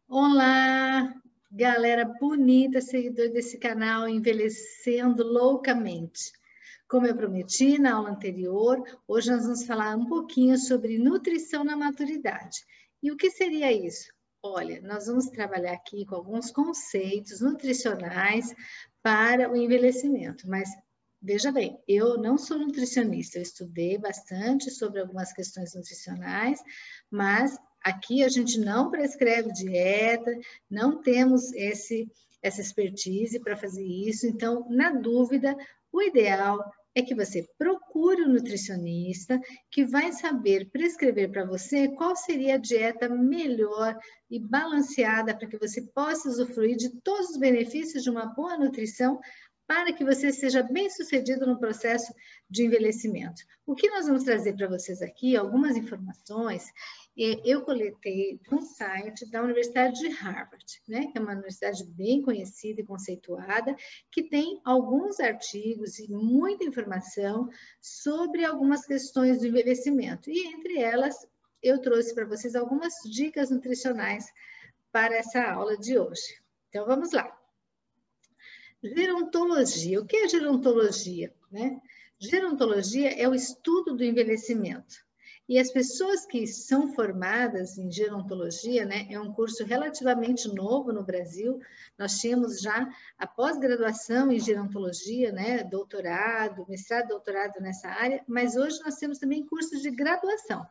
Olá, galera bonita, seguidor desse canal Envelhecendo Loucamente. Como eu prometi na aula anterior, hoje nós vamos falar um pouquinho sobre nutrição na maturidade. E o que seria isso? Olha, nós vamos trabalhar aqui com alguns conceitos nutricionais para o envelhecimento, mas veja bem, eu não sou nutricionista, eu estudei bastante sobre algumas questões nutricionais, mas aqui a gente não prescreve dieta, não temos essa expertise para fazer isso, então, na dúvida, o ideal é que você procure um nutricionista que vai saber prescrever para você qual seria a dieta melhor e balanceada para que você possa usufruir de todos os benefícios de uma boa nutrição para que você seja bem-sucedido no processo de envelhecimento. O que nós vamos trazer para vocês aqui, algumas informações, eu coletei um site da Universidade de Harvard, né, que é uma universidade bem conhecida e conceituada, que tem alguns artigos e muita informação sobre algumas questões do envelhecimento. E entre elas, eu trouxe para vocês algumas dicas nutricionais para essa aula de hoje. Então, vamos lá. Gerontologia. O que é gerontologia, né? Gerontologia é o estudo do envelhecimento. E as pessoas que são formadas em gerontologia, né, é um curso relativamente novo no Brasil. Nós tínhamos já a pós-graduação em gerontologia, né, doutorado, mestrado, doutorado nessa área, mas hoje nós temos também cursos de graduação.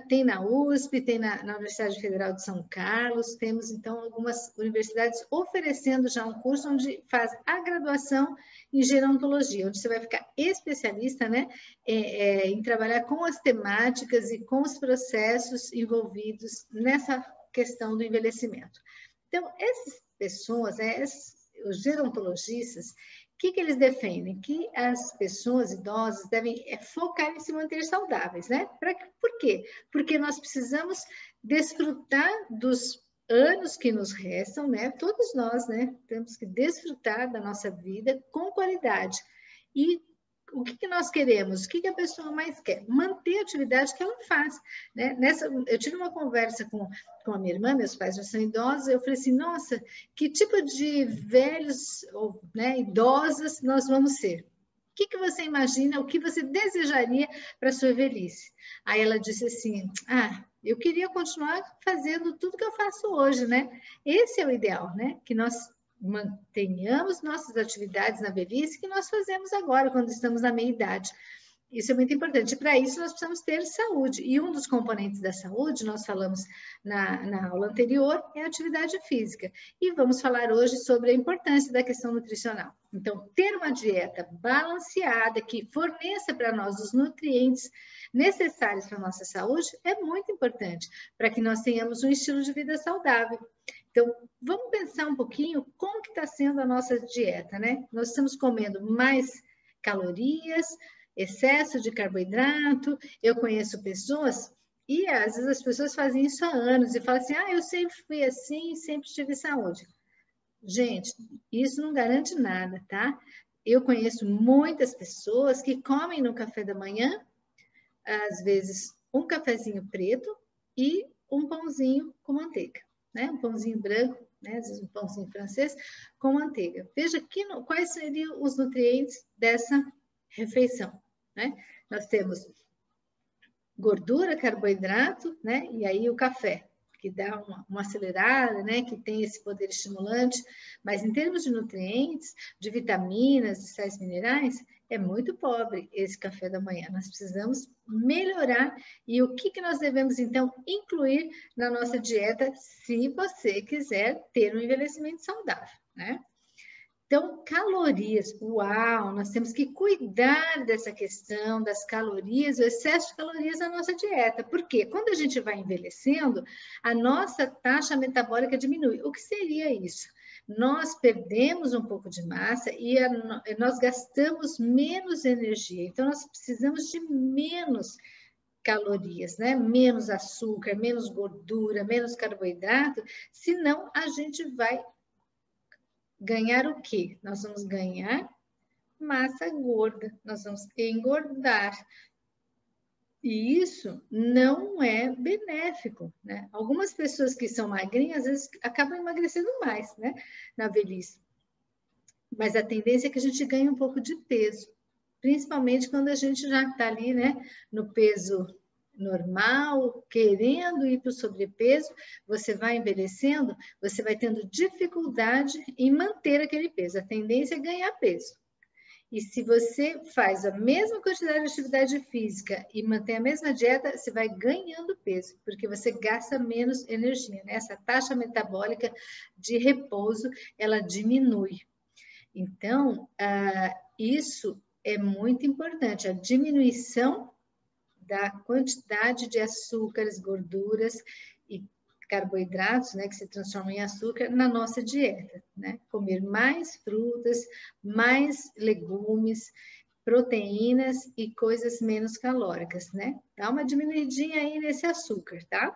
Tem na USP, tem na Universidade Federal de São Carlos, temos então algumas universidades oferecendo já um curso onde faz a graduação em gerontologia, onde você vai ficar especialista, né, em trabalhar com as temáticas e com os processos envolvidos nessa questão do envelhecimento. Então, essas pessoas, os gerontologistas, o que eles defendem? Que as pessoas idosas devem focar em se manter saudáveis, né? Por quê? Porque nós precisamos desfrutar dos anos que nos restam, né? Todos nós, né? Temos que desfrutar da nossa vida com qualidade. E o que nós queremos? O que a pessoa mais quer? Manter a atividade que ela faz. Né? Eu tive uma conversa com a minha irmã, meus pais já são idosos, eu falei assim, nossa, que tipo de velhos, ou, né, idosos nós vamos ser? O que você imagina, o que você desejaria para a sua velhice? Aí ela disse assim, eu queria continuar fazendo tudo que eu faço hoje, né? Esse é o ideal, né? Que nós mantenhamos nossas atividades na velhice que nós fazemos agora, quando estamos na meia-idade. Isso é muito importante. Para isso, nós precisamos ter saúde. E um dos componentes da saúde, nós falamos na aula anterior, é a atividade física. E vamos falar hoje sobre a importância da questão nutricional. Então, ter uma dieta balanceada, que forneça para nós os nutrientes necessários para a nossa saúde, é muito importante, para que nós tenhamos um estilo de vida saudável. Então, vamos pensar um pouquinho como que está sendo a nossa dieta, né? Nós estamos comendo mais calorias, excesso de carboidrato. Eu conheço pessoas, e às vezes as pessoas fazem isso há anos, e falam assim, eu sempre fui assim, sempre tive saúde. Gente, isso não garante nada, tá? Eu conheço muitas pessoas que comem no café da manhã, às vezes um cafezinho preto e um pãozinho com manteiga. Né? Um pãozinho branco, né? Às vezes um pãozinho francês com manteiga. Veja quais seriam os nutrientes dessa refeição. Né? Nós temos gordura, carboidrato, né? E aí o café, que dá uma acelerada, né? Que tem esse poder estimulante. Mas em termos de nutrientes, de vitaminas, de sais minerais, é muito pobre esse café da manhã. Nós precisamos melhorar. E o que nós devemos, então, incluir na nossa dieta se você quiser ter um envelhecimento saudável, né? Então, calorias, uau, nós temos que cuidar dessa questão das calorias, o excesso de calorias na nossa dieta. Por quê? Quando a gente vai envelhecendo, a nossa taxa metabólica diminui. O que seria isso? Nós perdemos um pouco de massa e nós gastamos menos energia. Então, nós precisamos de menos calorias, né? Menos açúcar, menos gordura, menos carboidrato, senão a gente vai ganhar o quê? Nós vamos ganhar massa gorda, nós vamos engordar. E isso não é benéfico, né? Algumas pessoas que são magrinhas, às vezes, acabam emagrecendo mais, né? Na velhice. Mas a tendência é que a gente ganhe um pouco de peso, principalmente quando a gente já está ali, né? No peso normal, querendo ir para o sobrepeso, você vai envelhecendo, você vai tendo dificuldade em manter aquele peso. A tendência é ganhar peso. E se você faz a mesma quantidade de atividade física e mantém a mesma dieta, você vai ganhando peso, porque você gasta menos energia, né? Essa taxa metabólica de repouso, ela diminui. Então, isso é muito importante, a diminuição da quantidade de açúcares, gorduras e carboidratos, né, que se transformam em açúcar na nossa dieta, né? Comer mais frutas, mais legumes, proteínas e coisas menos calóricas, né? Dá uma diminuidinha aí nesse açúcar, tá?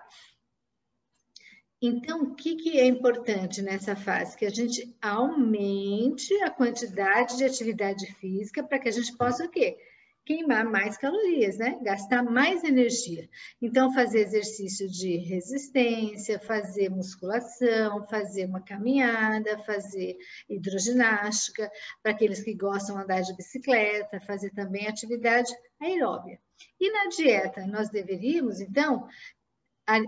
Então, o que é importante nessa fase? Que a gente aumente a quantidade de atividade física para que a gente possa o quê? Queimar mais calorias, né? Gastar mais energia. Então, fazer exercício de resistência, fazer musculação, fazer uma caminhada, fazer hidroginástica, para aqueles que gostam de andar de bicicleta, fazer também atividade aeróbia. E na dieta, nós deveríamos, então,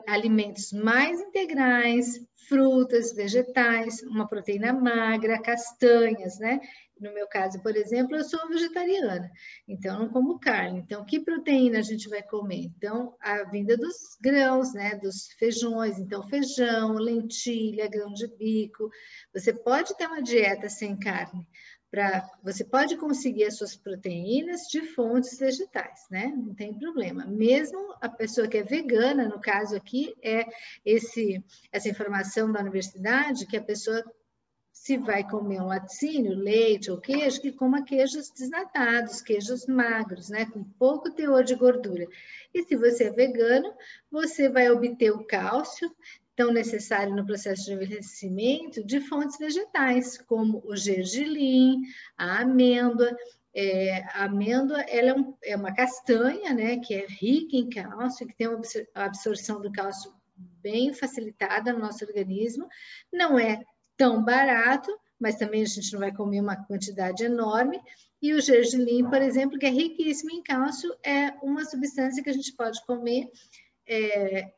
alimentos mais integrais, frutas, vegetais, uma proteína magra, castanhas, né? No meu caso, por exemplo, eu sou vegetariana, então não como carne. Então, que proteína a gente vai comer? Então, a vinda dos grãos, né? Dos feijões, então feijão, lentilha, grão de bico. Você pode ter uma dieta sem carne, você pode conseguir as suas proteínas de fontes vegetais, né? Não tem problema. Mesmo a pessoa que é vegana, no caso aqui, é essa informação da universidade, que a pessoa, se vai comer um laticínio, leite ou queijo, que coma queijos desnatados, queijos magros, né? Com pouco teor de gordura. E se você é vegano, você vai obter o cálcio tão necessário no processo de envelhecimento de fontes vegetais, como o gergelim, a amêndoa. A amêndoa ela é uma castanha, né, que é rica em cálcio, que tem uma absorção do cálcio bem facilitada no nosso organismo. Não é tão barato, mas também a gente não vai comer uma quantidade enorme. E o gergelim, por exemplo, que é riquíssimo em cálcio, é uma substância que a gente pode comer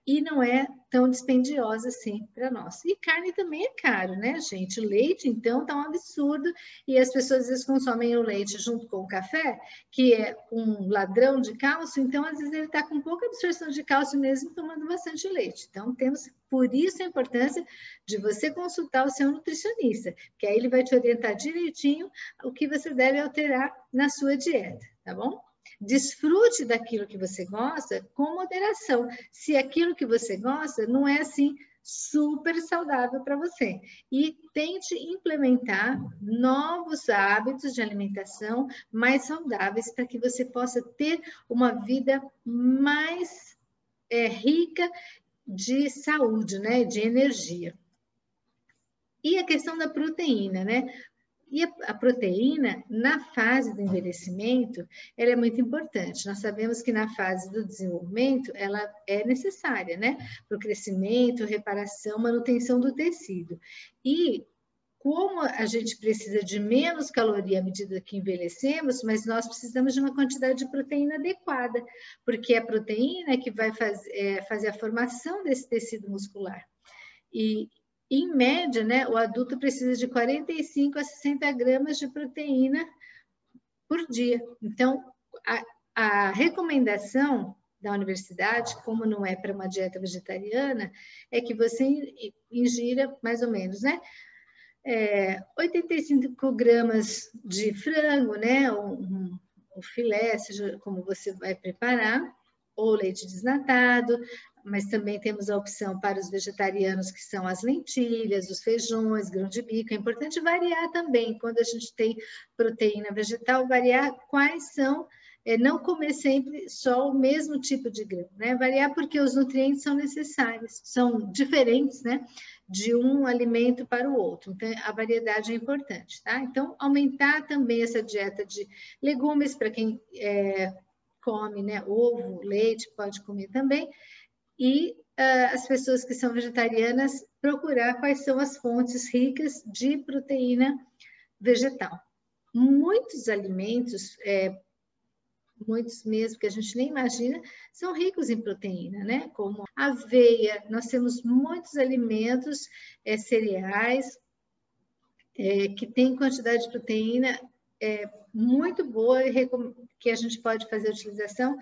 e não é tão dispendiosa assim para nós. E carne também é caro, né, gente? O leite, então, tá um absurdo, e as pessoas às vezes consomem o leite junto com o café, que é um ladrão de cálcio, então às vezes ele está com pouca absorção de cálcio mesmo tomando bastante leite. Então, temos, por isso, a importância de você consultar o seu nutricionista, que aí ele vai te orientar direitinho o que você deve alterar na sua dieta, tá bom? Desfrute daquilo que você gosta com moderação. Se aquilo que você gosta não é assim super saudável para você. E tente implementar novos hábitos de alimentação mais saudáveis para que você possa ter uma vida mais rica de saúde, né? De energia. E a questão da proteína, né? E a proteína, na fase do envelhecimento, ela é muito importante. Nós sabemos que na fase do desenvolvimento, ela é necessária, né? Para o crescimento, reparação, manutenção do tecido. E como a gente precisa de menos caloria à medida que envelhecemos, mas nós precisamos de uma quantidade de proteína adequada, porque é a proteína que vai fazer a formação desse tecido muscular. E, em média, né, o adulto precisa de 45 a 60 gramas de proteína por dia. Então, a recomendação da universidade, como não é para uma dieta vegetariana, é que você ingira mais ou menos, né? 85 gramas de frango, né? Um filé, seja como você vai preparar, ou leite desnatado, mas também temos a opção para os vegetarianos, que são as lentilhas, os feijões, grão de bico. É importante variar também, quando a gente tem proteína vegetal, variar quais são, não comer sempre só o mesmo tipo de grão, né? Variar porque os nutrientes são necessários, são diferentes, né? De um alimento para o outro. Então, a variedade é importante, tá? Então, aumentar também essa dieta de legumes para quem come, né? Ovo, leite, pode comer também. E as pessoas que são vegetarianas, procurar quais são as fontes ricas de proteína vegetal. Muitos alimentos, muitos mesmo que a gente nem imagina, são ricos em proteína, né? Como aveia, nós temos muitos alimentos, cereais, que têm quantidade de proteína muito boa e que a gente pode fazer a utilização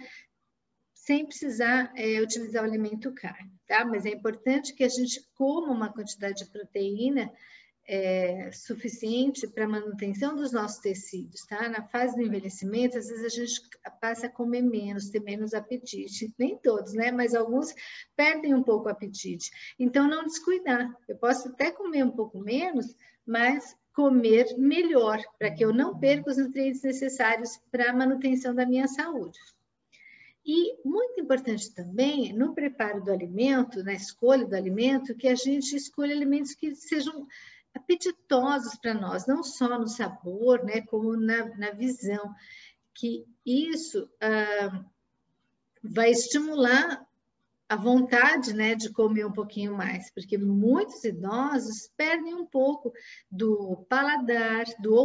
sem precisar utilizar o alimento carne, tá? Mas é importante que a gente coma uma quantidade de proteína suficiente para a manutenção dos nossos tecidos, tá? Na fase do envelhecimento, às vezes a gente passa a comer menos, ter menos apetite. Nem todos, né? Mas alguns perdem um pouco o apetite. Então, não descuidar. Eu posso até comer um pouco menos, mas comer melhor, para que eu não perca os nutrientes necessários para a manutenção da minha saúde. E muito importante também, no preparo do alimento, na escolha do alimento, que a gente escolha alimentos que sejam apetitosos para nós, não só no sabor, né, como na visão, que isso vai estimular a vontade, né, de comer um pouquinho mais, porque muitos idosos perdem um pouco do paladar, do